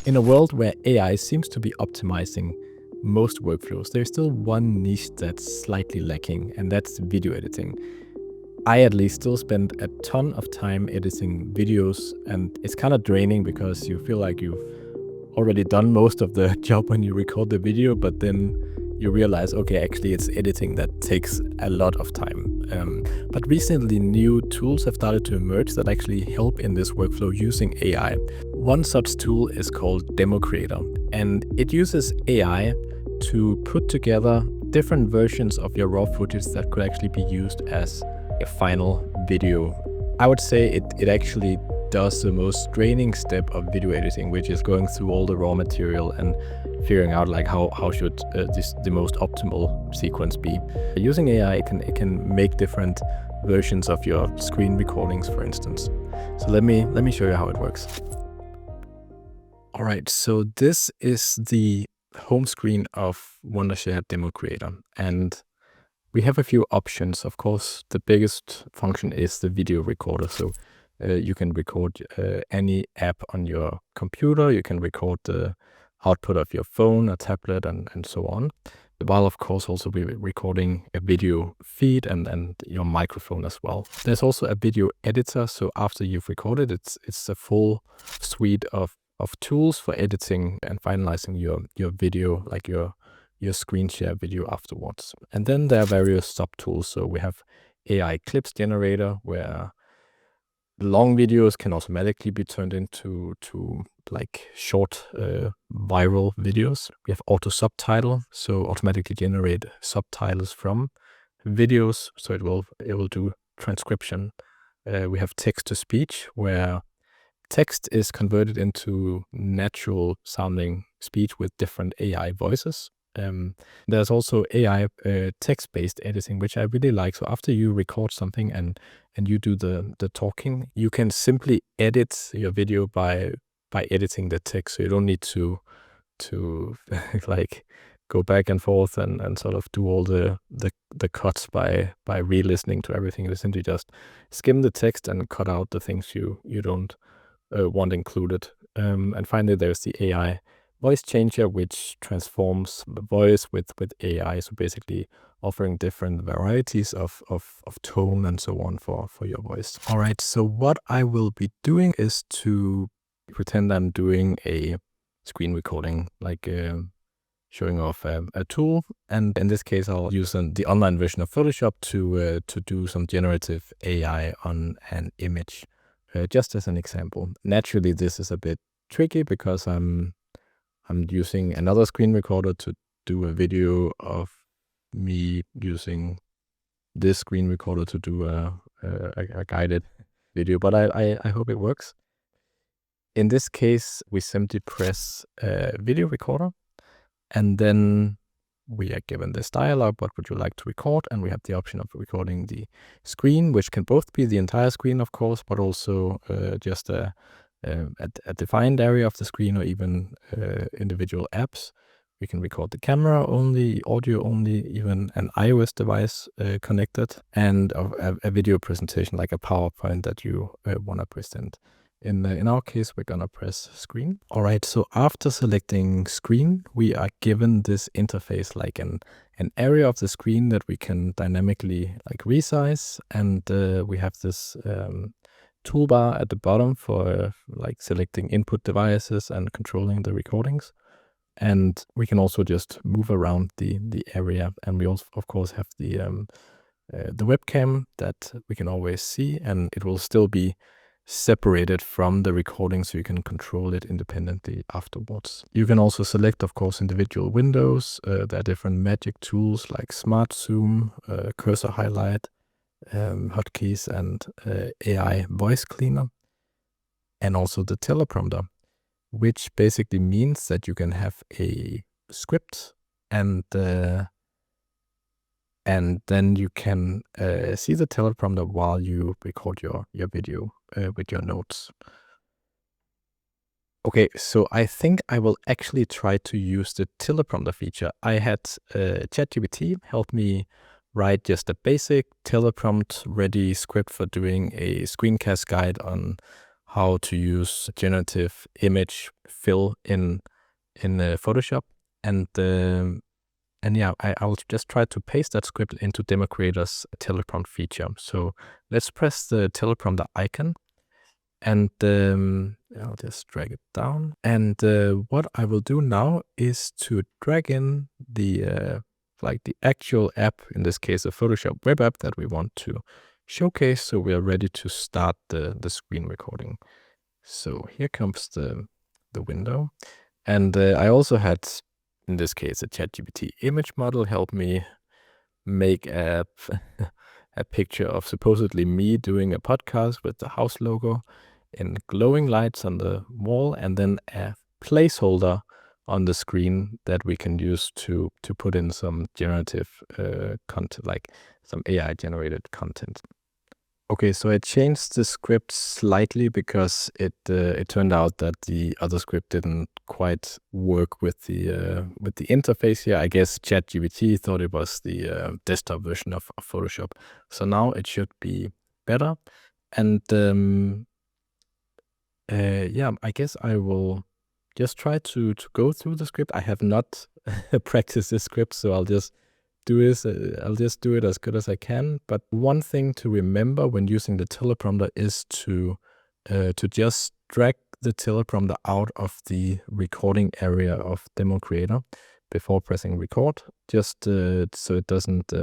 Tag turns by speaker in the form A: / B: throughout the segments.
A: In a world where AI seems to be optimizing most workflows, there's still one niche that's slightly lacking, and that's video editing. I at least still spend a ton of time editing videos, and it's kind of draining because you feel like you've already done most of the job when you record the video, but then you realize, okay, actually it's editing that takes a lot of time. But recently new tools have started to emerge that actually help in this workflow using AI. One such tool is called DemoCreator, and it uses AI to put together different versions of your raw footage that could actually be used as a final video. I would say it actually does the most draining step of video editing, which is going through all the raw material and figuring out like how should the most optimal sequence be. Using AI, it can make different versions of your screen recordings, for instance. So let me show you how it works. All right, so this is the home screen of Wondershare DemoCreator, and we have a few options. Of course, the biggest function is the video recorder. So you can record any app on your computer. You can record the output of your phone, a tablet, and so on. While of course also be recording a video feed and your microphone as well. There's also a video editor. So after you've recorded, it's a full suite of tools for editing and finalizing your video, like your screen share video afterwards. And then there are various sub tools. So we have AI clips generator, where long videos can automatically be turned into like short viral videos. We have auto subtitle, so automatically generate subtitles from videos, so it will do transcription. We have text to speech, where text is converted into natural sounding speech with different AI voices. There's also AI text-based editing, which I really like. So after you record something and you do the talking, you can simply edit your video by editing the text. So you don't need to like go back and forth and sort of do all the cuts by re-listening to everything. You simply just skim the text and cut out the things you don't want included. And finally, there's the AI voice changer, which transforms the voice with AI. So basically offering different varieties of tone and so on for your voice. All right, so what I will be doing is to pretend I'm doing a screen recording, like showing off a tool. And in this case, I'll use the online version of Photoshop to do some generative AI on an image, just as an example. Naturally, this is a bit tricky because I'm using another screen recorder to do a video of me using this screen recorder to do a guided video, but I hope it works. In this case, we simply press video recorder, and then we are given this dialog, what would you like to record? And we have the option of recording the screen, which can both be the entire screen, of course, but also just a defined area of the screen, or even individual apps. We can record the camera only, audio only, even an iOS device connected, and a video presentation like a PowerPoint that you want to present. In our case, we're gonna press screen. All right, so after selecting screen, we are given this interface, like an area of the screen that we can dynamically like resize, and we have this toolbar at the bottom for like selecting input devices and controlling the recordings. And we can also just move around the area, and we also of course have the webcam that we can always see, and it will still be separated from the recording, so you can control it independently afterwards. You can also select, of course, individual windows. There are different magic tools like Smart Zoom, Cursor Highlight, hotkeys, and AI Voice Cleaner, and also the Teleprompter, which basically means that you can have a script and then you can see the teleprompter while you record your video with your notes. Okay, so I think I will actually try to use the teleprompter feature. I had ChatGPT help me write just a basic teleprompt ready script for doing a screencast guide on how to use generative image fill in Photoshop. And yeah, I'll just try to paste that script into DemoCreator's teleprompt feature. So let's press the teleprompter icon, and I'll just drag it down. And what I will do now is to drag in the the actual app, in this case a Photoshop web app that we want to showcase, so we are ready to start the screen recording. So here comes the window, and I also had, in this case, a ChatGPT image model help me make a picture of supposedly me doing a podcast with the house logo and glowing lights on the wall, and then a placeholder on the screen that we can use to put in some generative content, like some AI generated content. Okay, so I changed the script slightly because it turned out that the other script didn't quite work with the interface here. I guess ChatGPT thought it was the desktop version of Photoshop. So now it should be better. And yeah, I guess I will just try to go through the script. I have not practiced this script, so I'll just do it as good as I can. But one thing to remember when using the teleprompter is to just drag the teleprompter out of the recording area of DemoCreator before pressing record, just so it doesn't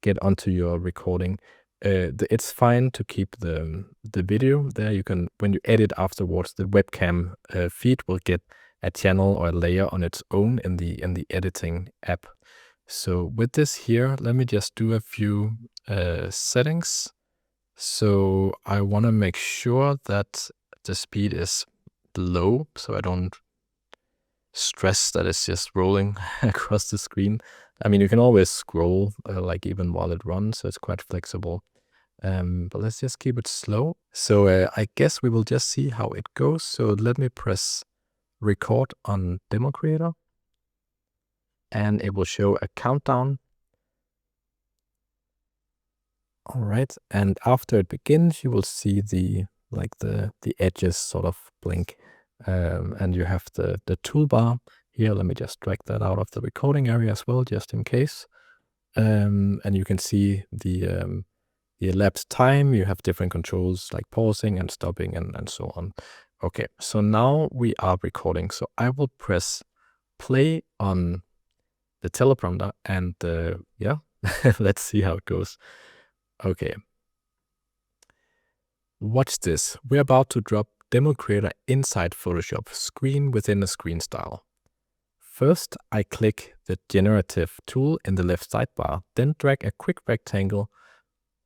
A: get onto your recording. It's fine to keep the video there. You can, when you edit afterwards, the webcam feed will get a channel or a layer on its own in the editing app. So with this here, let me just do a few settings. So I want to make sure that the speed is low, so I don't stress that it's just rolling across the screen. I mean, you can always scroll like even while it runs, so it's quite flexible. But let's just keep it slow. So I guess we will just see how it goes. So let me press record on DemoCreator, and it will show a countdown. All right, and after it begins, you will see the edges sort of blink, and you have the toolbar here. Let me just drag that out of the recording area as well, just in case. And you can see the elapsed time. You have different controls like pausing and stopping and so on. Okay, so now we are recording. So I will press play on the teleprompter, and yeah, let's see how it goes. Okay. Watch this. We're about to drop DemoCreator inside Photoshop, screen within a screen style. First, I click the generative tool in the left sidebar, then drag a quick rectangle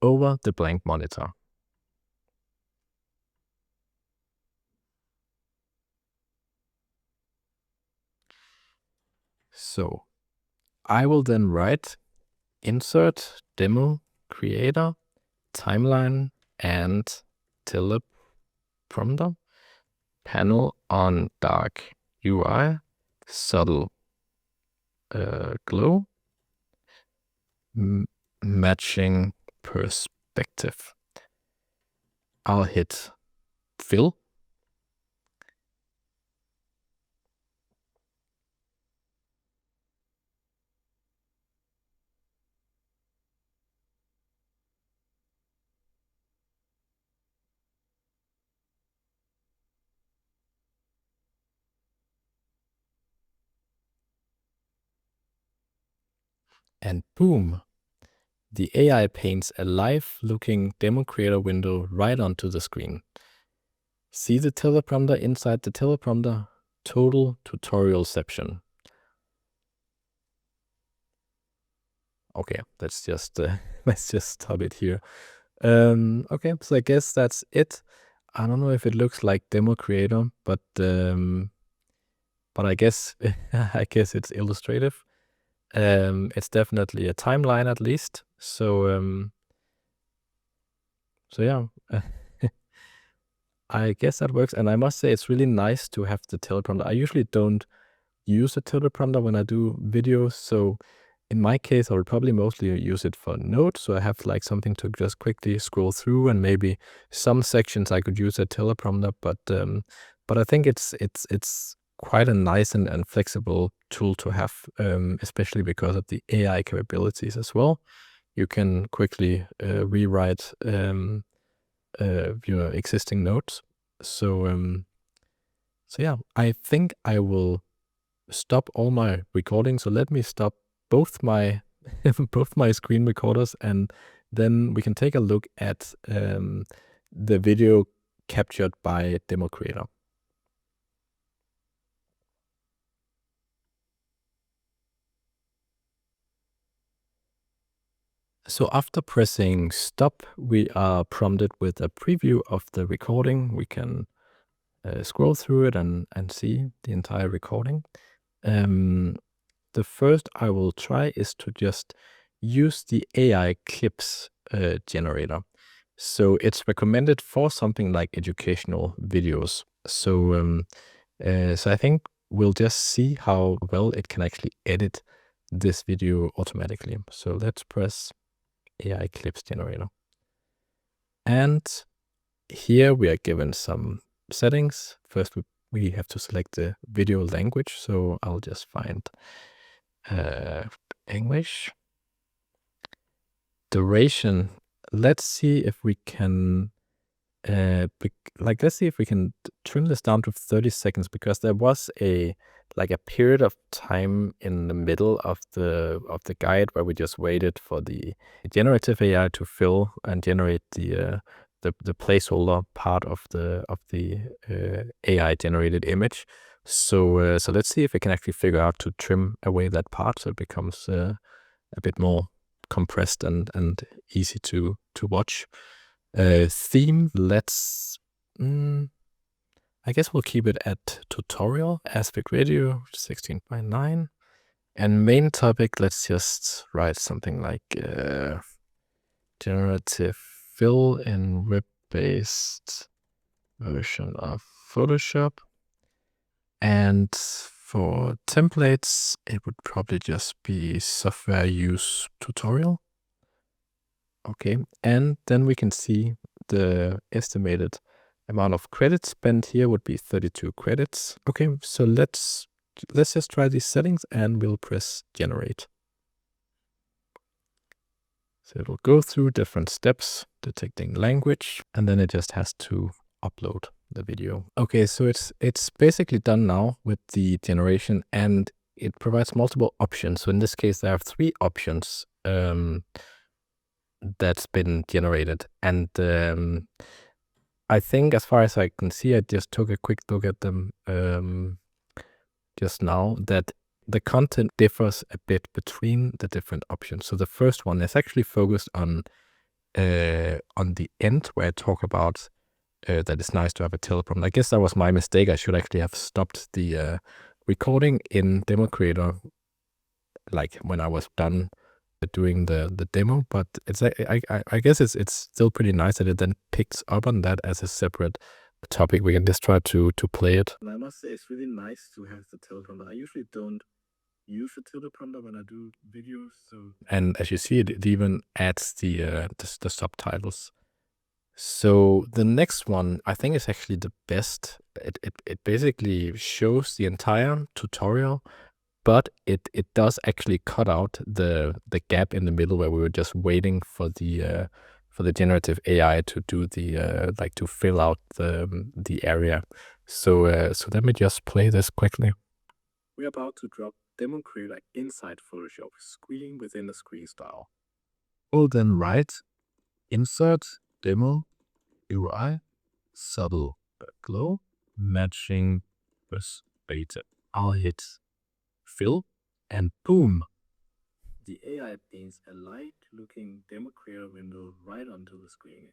A: over the blank monitor. So I will then write insert DemoCreator timeline and teleprompter panel on dark UI subtle glow matching perspective. I'll hit fill. And boom, the AI paints a live-looking DemoCreator window right onto the screen. See the teleprompter inside the teleprompter? Total tutorialception. Okay, let's just stop it here. Okay, so I guess that's it. I don't know if it looks like DemoCreator, but I guess it's illustrative. It's definitely a timeline at least. So yeah, I guess that works. And I must say it's really nice to have the teleprompter. I usually don't use a teleprompter when I do videos, so in my case, I would probably mostly use it for notes. So I have like something to just quickly scroll through, and maybe some sections I could use a teleprompter. But I think it's quite a nice and flexible tool to have, especially because of the AI capabilities as well. You can quickly rewrite your existing notes. So yeah, I think I will stop all my recording. So let me stop both my both my screen recorders, and then we can take a look at the video captured by DemoCreator. So after pressing stop, we are prompted with a preview of the recording. We can scroll through it and see the entire recording. The first I will try is to just use the AI clips generator. So it's recommended for something like educational videos. So I think we'll just see how well it can actually edit this video automatically. So let's press AI clips generator. And here we are given some settings. First, we have to select the video language. So I'll just find English. Duration. Let's see if we can let's see if we can trim this down to 30 seconds, because there was a period of time in the middle of the guide where we just waited for the generative AI to fill and generate the placeholder part of the AI generated image. So let's see if we can actually figure out to trim away that part so it becomes a bit more compressed and easy to watch. Theme, let's I guess we'll keep it at tutorial, aspect ratio 16:9, and main topic, let's just write something like generative fill in web-based version of Photoshop. And for templates, it would probably just be software use tutorial. Okay, and then we can see the estimated amount of credits spent here would be 32 credits. Okay, so let's just try these settings and we'll press generate. So it will go through different steps, detecting language, and then it just has to upload the video. Okay, so it's basically done now with the generation, and it provides multiple options. So in this case, there are 3 options that's been generated, and I think, as far as I can see, I just took a quick look at them just now, that the content differs a bit between the different options. So the first one is actually focused on the end, where I talk about that it's nice to have a teleprompter. I guess that was my mistake. I should actually have stopped the recording in DemoCreator, like when I was done doing the demo. But it's I guess it's still pretty nice that it then picks up on that as a separate topic. We can just try to play it. And I must say, it's really nice to have the teleprompter. I usually don't use the teleprompter when I do videos. So, and as you see, it even adds the subtitles. So the next one, I think, is actually the best. It basically shows the entire tutorial, but it does actually cut out the gap in the middle where we were just waiting for the generative AI to do the to fill out the area. So let me just play this quickly. We're about to drop DemoCreator inside Photoshop, screen within the screen style. We'll then write insert demo UI subtle glow matching with beta. I'll hit fill, and boom, the AI paints a light-looking DemoCreator window right onto the screen.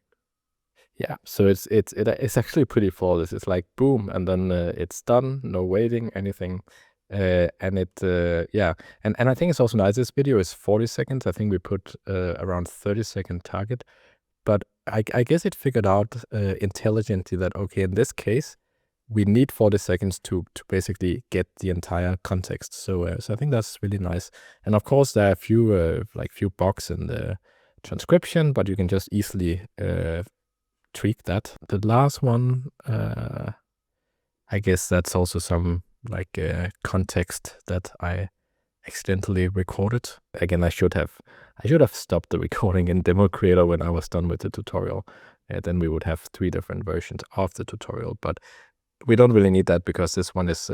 A: Yeah, so it's actually pretty flawless. It's like boom, and then it's done, no waiting, anything. And yeah, and I think it's also nice. This video is 40 seconds. I think we put around 30-second target, but I guess it figured out intelligently that, okay, in this case, we need 40 seconds to basically get the entire context. So I think that's really nice. And of course, there are a few bugs in the transcription, but you can just easily tweak that. The last one, I guess that's also some context that I accidentally recorded. Again, I should have stopped the recording in DemoCreator when I was done with the tutorial. Then we would have 3 different versions of the tutorial, but we don't really need that because this one is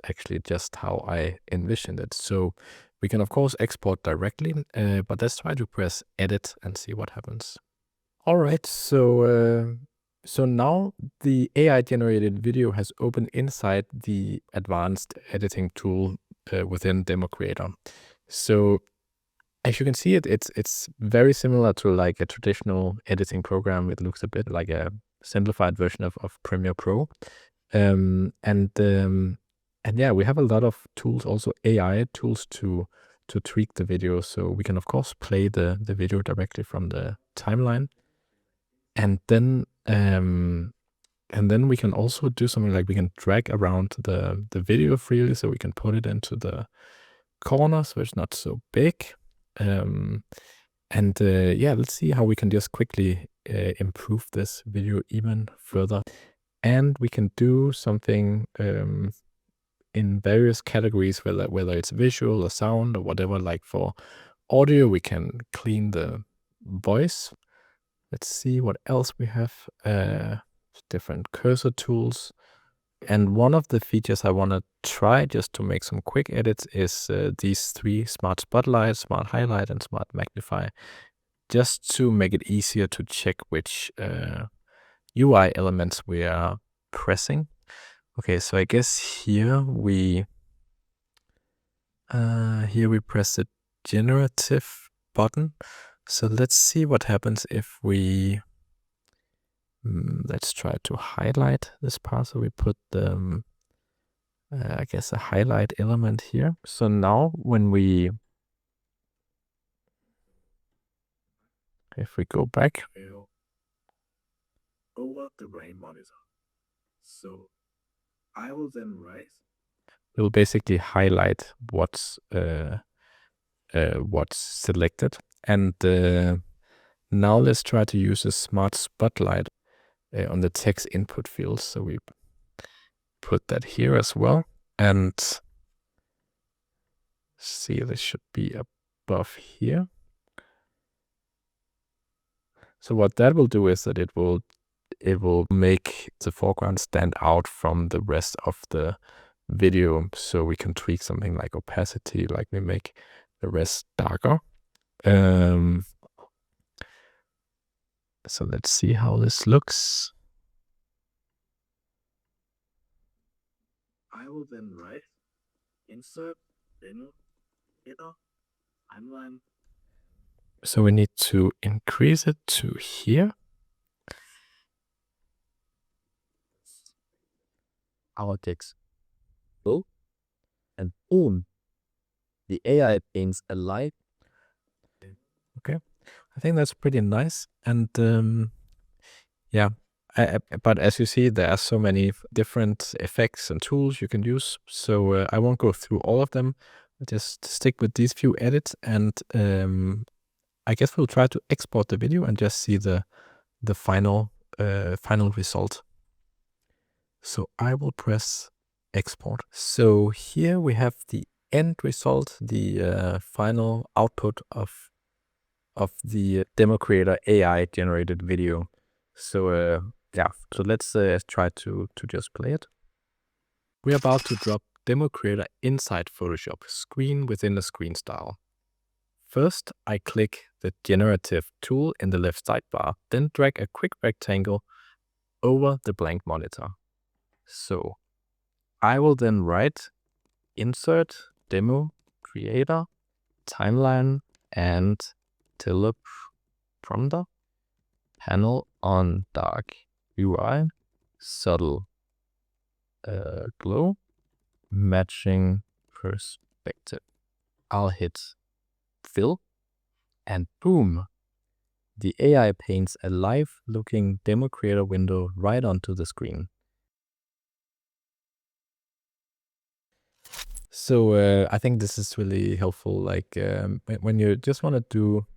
A: actually just how I envisioned it. So we can of course export directly, but let's try to press edit and see what happens. All right, so now the AI generated video has opened inside the advanced editing tool within DemoCreator. So as you can see, it's very similar to like a traditional editing program. It looks a bit like a simplified version of Premiere Pro. And yeah, we have a lot of tools, also AI tools to tweak the video. So we can of course play the video directly from the timeline. And then we can also do something like we can drag around the video freely, so we can put it into the corner so it's not so big. Yeah, let's see how we can just quickly improve this video even further. And we can do something in various categories, whether it's visual or sound or whatever. Like for audio, we can clean the voice. Let's see what else we have. Different cursor tools. And one of the features I want to try just to make some quick edits is these 3: Smart Spotlight, Smart Highlight, and Smart Magnify, just to make it easier to check which UI elements we are pressing. Okay, so I guess here we press the generative button. So let's see what happens if we let's try to highlight this part. So we put the I guess a highlight element here. So now when if we go back over the brain monitor, so I will then write. It will basically highlight what's selected. And now let's try to use a Smart Spotlight on the text input field. So we put that here as well. And see, this should be above here. So what that will do is that it will make the foreground stand out from the rest of the video. So we can tweak something like opacity, like we make the rest darker. So let's see how this looks. I will then write insert DemoCreator timeline. So we need to increase it to here.
B: Our text go, and boom, the AI paints a live.
A: Okay, I think that's pretty nice. And yeah, but as you see, there are so many different effects and tools you can use. So I won't go through all of them. I'll just stick with these few edits, and I guess we'll try to export the video and just see the final result. So I will press export. So here we have the end result, the final output of the DemoCreator AI generated video. So yeah, so let's try to just play it. We're about to drop DemoCreator inside Photoshop, screen within a screen style. First, I click the generative tool in the left sidebar, then drag a quick rectangle over the blank monitor. So I will then write insert DemoCreator timeline and Teleprompter panel on dark UI subtle glow matching perspective. I'll hit fill, and boom, the AI paints a live looking DemoCreator window right onto the screen. So I think this is really helpful. Like when you just want to do,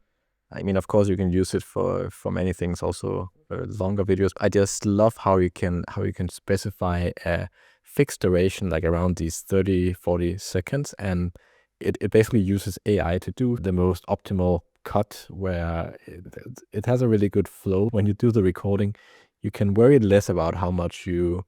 A: I mean, of course, you can use it for many things, also longer videos. I just love how you can specify a fixed duration, like around these 30-40 seconds, and it basically uses AI to do the most optimal cut, where it has a really good flow. When you do the recording, you can worry less about how much you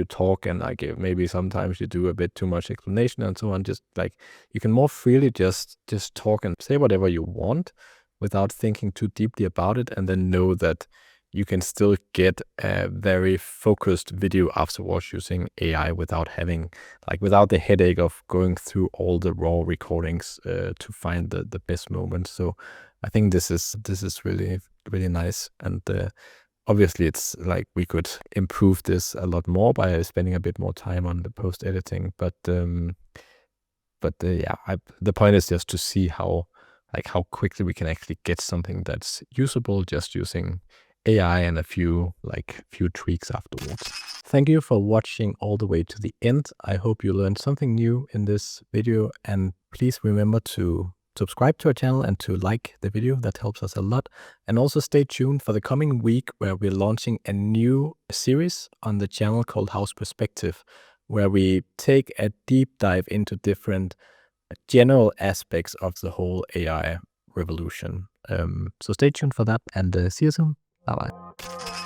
A: talk, and like maybe sometimes you do a bit too much explanation and so on. Just like you can more freely just talk and say whatever you want without thinking too deeply about it, and then know that you can still get a very focused video afterwards using AI without the headache of going through all the raw recordings to find the best moments. So I think this is really, really nice. And obviously, it's like we could improve this a lot more by spending a bit more time on the post editing. But yeah, the point is just to see how quickly we can actually get something that's usable just using AI and a few tweaks afterwards. Thank you for watching all the way to the end. I hope you learned something new in this video, and please remember to subscribe to our channel and to like the video. That helps us a lot. And also stay tuned for the coming week, where we're launching a new series on the channel called House Perspective, where we take a deep dive into different general aspects of the whole AI revolution. So stay tuned for that, and see you soon. Bye-bye.